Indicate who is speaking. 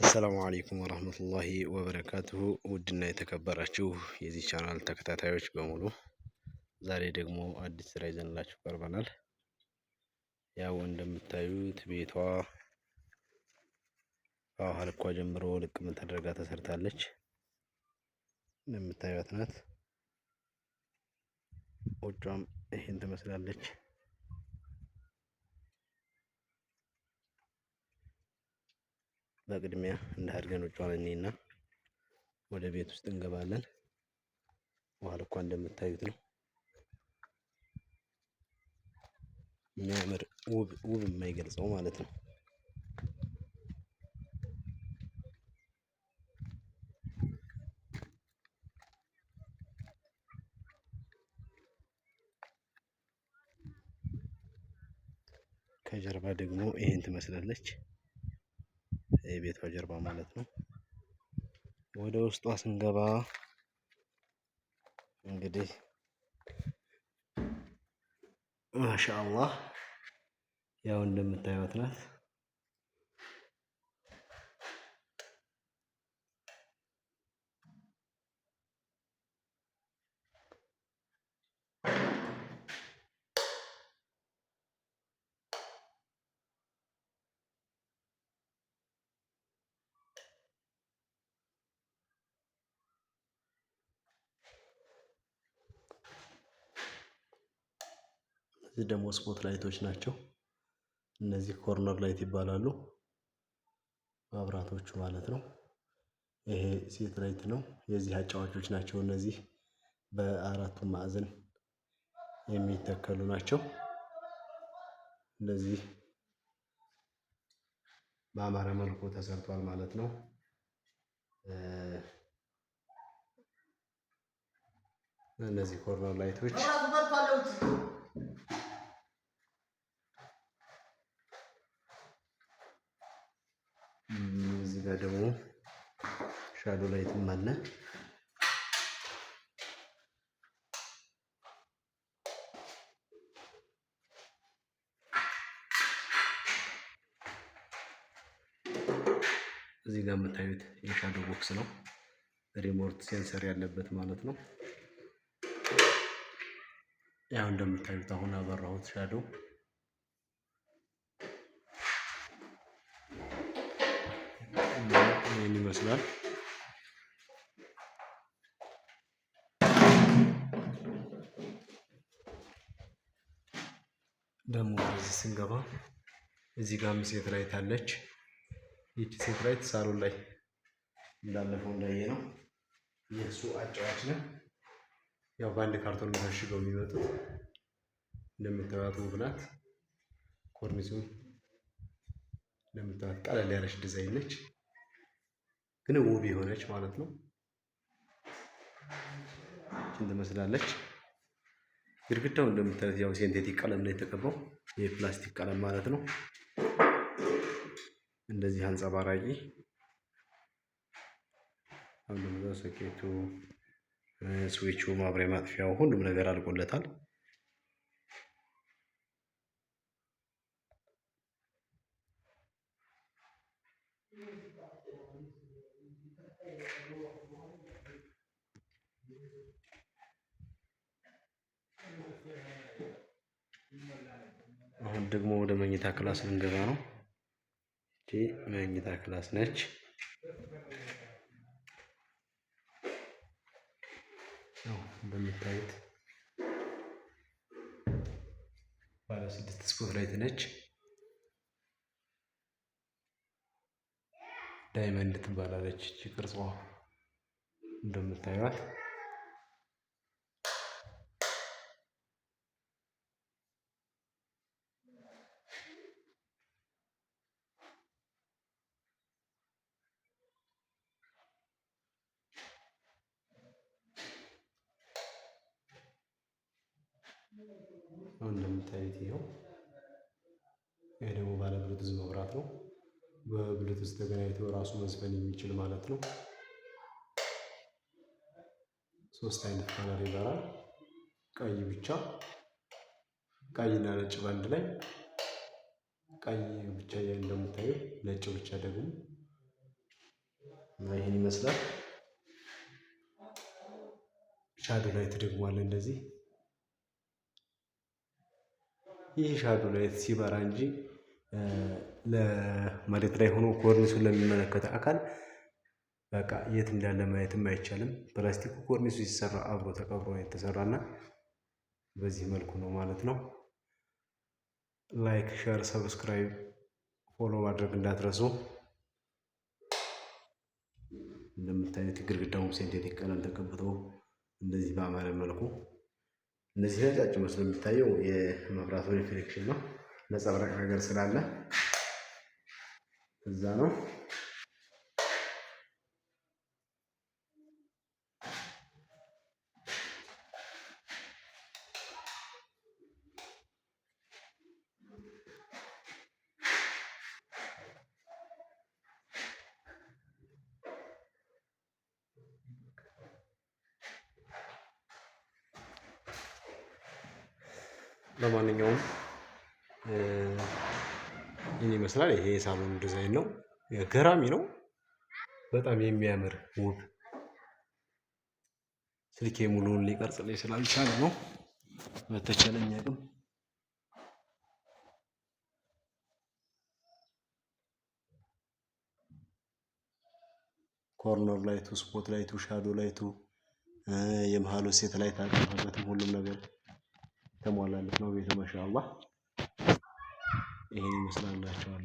Speaker 1: አሰላሙ አለይኩም ወራህመቱላሂ ወበረካቱሁ። ውድና የተከበራችሁ የዚህ ቻናል ተከታታዮች በሙሉ ዛሬ ደግሞ አዲስ ስራ ይዘንላችሁ ቀርበናል። ያው እንደምታዩት ቤቷ ከውሃ ልኳ ጀምሮ ልቅም ተደርጋ ተሰርታለች። እንደምታዩት ናት። ውጯም ይሄን ትመስላለች። በቅድሚያ እንዳድርገን ውጯን እኔና ወደ ቤት ውስጥ እንገባለን። ውሃ ልኳ እንደምታዩት ነው። የሚያምር ውብ የማይገልጸው ማለት ነው። ከጀርባ ደግሞ ይሄን ትመስላለች። የቤቷ ጀርባ ማለት ነው። ወደ ውስጧ ስንገባ እንግዲህ ማሻአላህ ያው እንደምታዩት ናት። እዚህ ደግሞ ስፖት ላይቶች ናቸው። እነዚህ ኮርነር ላይት ይባላሉ፣ መብራቶቹ ማለት ነው። ይሄ ሴት ላይት ነው። የዚህ አጫዋቾች ናቸው። እነዚህ በአራቱም ማዕዘን የሚተከሉ ናቸው። እንደዚህ በአማረ መልኩ ተሰርቷል ማለት ነው። እነዚህ ኮርነር ላይቶች እዚህ ጋር ደግሞ ሻዶ ላይትም አለ። እዚህ ጋር የምታዩት የሻዶ ቦክስ ነው። ሪሞት ሴንሰር ያለበት ማለት ነው። ያው እንደምታዩት አሁን አበራሁት ሻዶ። ይህን ይመስላል። ደግሞ እዚህ ስንገባ እዚህ ጋር ሴት ላይት አለች። ይቺ ሴት ላይት ሳሎን ላይ እንዳለፈው እንዳየ ነው የእሱ አጫዋች ነው። ያው በአንድ ካርቶን ታሽገው የሚመጡት እንደምታዩት ውብ ናት። ኮርኒሱን እንደምታዩት ቀለል ያለች ዲዛይን ነች፣ ግን ውብ የሆነች ማለት ነው። ይህችን ትመስላለች። ግድግዳው እንደምታዩት ያው ሴንቴቲክ ቀለም ነው የተቀባው፣ የፕላስቲክ ቀለም ማለት ነው። እንደዚህ አንጸባራቂ ሁሉም ሶኬቱ፣ ስዊቹ፣ ማብሪያ ማጥፊያው ሁሉም ነገር አልቆለታል። አሁን ደግሞ ወደ መኝታ ክላስ ልንገባ ነው። እቺ መኝታ ክላስ ነች። እንደምታዩት ባለ 6 ስፖት ላይት ነች። ዳይመንድ ትባላለች እቺ ቅርጿ እንደምታዩት። እንደምታዩት ይሄው ይሄ ደግሞ ባለ ብሉቱዝ መብራት ነው። በብሉቱዝ ተገናኝቶ ራሱ መዝፈን የሚችል ማለት ነው። 3 አይነት ከለር ይበራል። ቀይ ብቻ፣ ቀይና ነጭ ባንድ ላይ፣ ቀይ ብቻ እንደምታዩት፣ ነጭ ብቻ ደግሞ እና ይህን ይመስላል። ሻዶ ላይት ደግሞ አለ እንደዚህ። ይህ ሻዶ ላይት ሲበራ እንጂ ለመሬት ላይ ሆኖ ኮርኒሱን ለሚመለከተ አካል በቃ የት እንዳለ ማየትም አይቻልም። ፕላስቲኩ ኮርኒሱ ሲሰራ አብሮ ተቀብሮ የተሰራና በዚህ መልኩ ነው ማለት ነው። ላይክ፣ ሼር፣ ሰብስክራይብ፣ ፎሎ ማድረግ እንዳትረሱ። እንደምታዩት ግድግዳውም ሴንቴቲክ ቀለም ተቀብቶ እንደዚህ በአማረ መልኩ እነዚህ ነጫጭ መስሎ የሚታየው የመብራቱ ሪፍሌክሽን ነው። ነጸብራቅ ነገር ስላለ እዛ ነው። ለማንኛውም ይህን ይመስላል። ይሄ የሳሎን ዲዛይን ነው። ገራሚ ነው። በጣም የሚያምር ውብ። ስልኬ ሙሉውን ሊቀርጽልኝ ስላልቻለ ነው። በተቻለኝ አቅም ኮርነር ላይቱ፣ ስፖት ላይቱ፣ ሻዶ ላይቱ፣ የመሃሉ ሴት ላይት አልተፈበትም። ሁሉም ነገር የተሟላለት ነው ቤቱ። ማሻአላህ ይሄን ይመስላላችኋል።